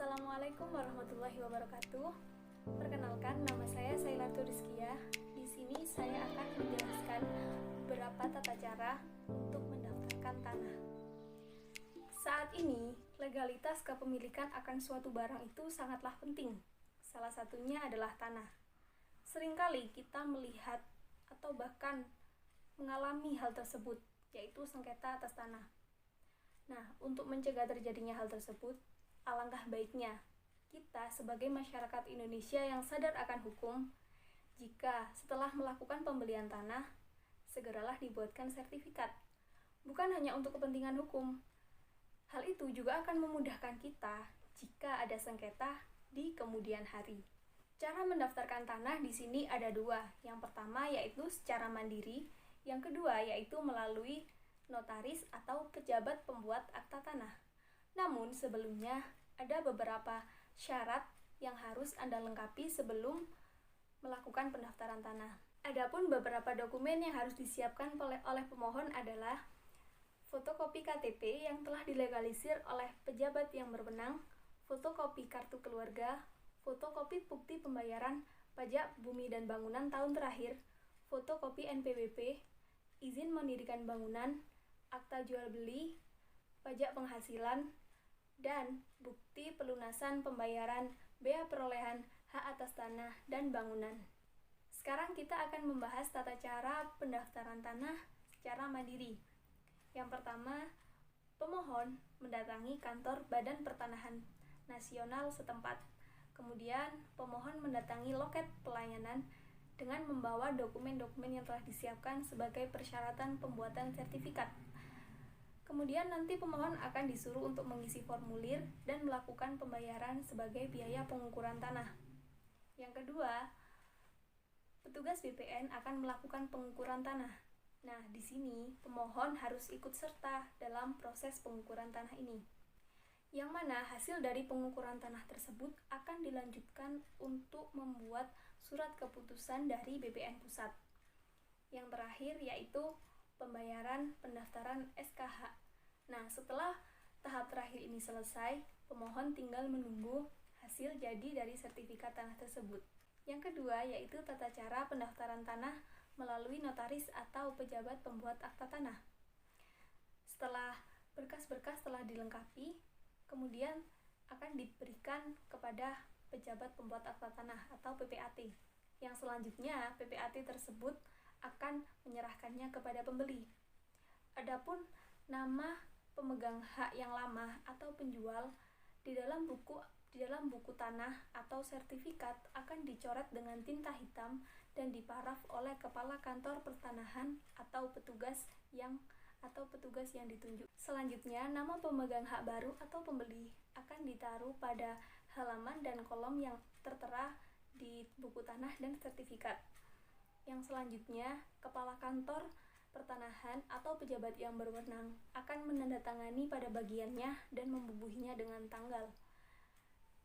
Assalamualaikum warahmatullahi wabarakatuh. Perkenalkan, nama saya Sailatul Rizkia. Di sini saya akan menjelaskan beberapa tata cara untuk mendaftarkan tanah. Saat ini, legalitas kepemilikan akan suatu barang itu sangatlah penting. Salah satunya adalah tanah. Seringkali kita melihat atau bahkan mengalami hal tersebut, yaitu sengketa atas tanah. Nah, untuk mencegah terjadinya hal tersebut, alangkah baiknya kita sebagai masyarakat Indonesia yang sadar akan hukum, jika setelah melakukan pembelian tanah, segeralah dibuatkan sertifikat. Bukan hanya untuk kepentingan hukum, hal itu juga akan memudahkan kita jika ada sengketa di kemudian hari. Cara mendaftarkan tanah di sini ada dua. Yang pertama yaitu secara mandiri, yang kedua yaitu melalui notaris atau pejabat pembuat akta tanah. Namun sebelumnya ada beberapa syarat yang harus Anda lengkapi sebelum melakukan pendaftaran tanah. Adapun beberapa dokumen yang harus disiapkan oleh pemohon adalah fotokopi KTP yang telah dilegalisir oleh pejabat yang berwenang, fotokopi kartu keluarga, fotokopi bukti pembayaran pajak bumi dan bangunan tahun terakhir, fotokopi NPWP, izin mendirikan bangunan, akta jual beli, pajak penghasilan, dan bukti pelunasan pembayaran bea perolehan hak atas tanah dan bangunan. Sekarang kita akan membahas tata cara pendaftaran tanah secara mandiri. Yang pertama, pemohon mendatangi kantor Badan Pertanahan Nasional setempat. Kemudian, pemohon mendatangi loket pelayanan dengan membawa dokumen-dokumen yang telah disiapkan sebagai persyaratan pembuatan sertifikat. Kemudian nanti pemohon akan disuruh untuk mengisi formulir dan melakukan pembayaran sebagai biaya pengukuran tanah. Yang kedua, petugas BPN akan melakukan pengukuran tanah. Nah, di sini pemohon harus ikut serta dalam proses pengukuran tanah ini. Yang mana hasil dari pengukuran tanah tersebut akan dilanjutkan untuk membuat surat keputusan dari BPN Pusat. Yang terakhir yaitu pembayaran pendaftaran SKH. Nah, setelah tahap terakhir ini selesai, pemohon tinggal menunggu hasil jadi dari sertifikat tanah tersebut. Yang kedua yaitu tata cara pendaftaran tanah melalui notaris atau pejabat pembuat akta tanah. Setelah berkas-berkas telah dilengkapi, kemudian akan diberikan kepada pejabat pembuat akta tanah atau PPAT. Yang selanjutnya, PPAT tersebut akan menyerahkannya kepada pembeli. Adapun nama pemegang hak yang lama atau penjual di dalam buku tanah atau sertifikat akan dicoret dengan tinta hitam dan diparaf oleh kepala kantor pertanahan atau petugas yang ditunjuk. Selanjutnya, nama pemegang hak baru atau pembeli akan ditaruh pada halaman dan kolom yang tertera di buku tanah dan sertifikat. Yang selanjutnya, kepala kantor pertanahan atau pejabat yang berwenang akan menandatangani pada bagiannya dan membubuhinya dengan tanggal.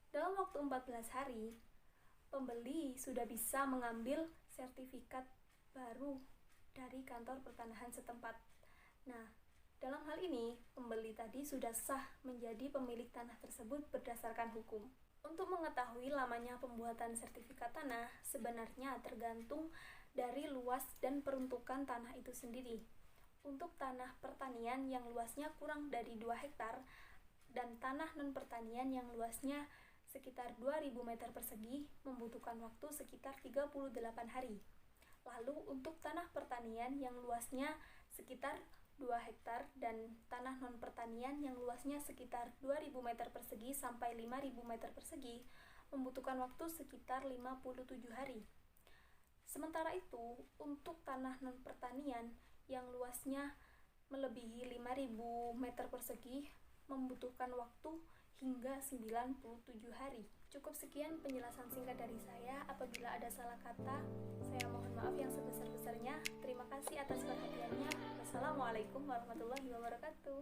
Dalam waktu 14 hari, pembeli sudah bisa mengambil sertifikat baru dari kantor pertanahan setempat. Nah, dalam hal ini, pembeli tadi sudah sah menjadi pemilik tanah tersebut berdasarkan hukum. Untuk mengetahui lamanya pembuatan sertifikat tanah, sebenarnya tergantung dari luas dan peruntukan tanah itu sendiri. Untuk tanah pertanian yang luasnya kurang dari 2 hektar dan tanah non-pertanian yang luasnya sekitar 2000 meter persegi membutuhkan waktu sekitar 38 hari. Lalu untuk tanah pertanian yang luasnya sekitar 2 hektar dan tanah non-pertanian yang luasnya sekitar 2000 meter persegi sampai 5000 meter persegi membutuhkan waktu sekitar 57 hari. Sementara itu, untuk tanah non-pertanian yang luasnya melebihi 5000 meter persegi membutuhkan waktu hingga 97 hari. Cukup sekian penjelasan singkat dari saya. Apabila ada salah kata, saya mohon maaf yang sebesar-besarnya. Terima kasih atas perhatiannya. Wassalamualaikum warahmatullahi wabarakatuh.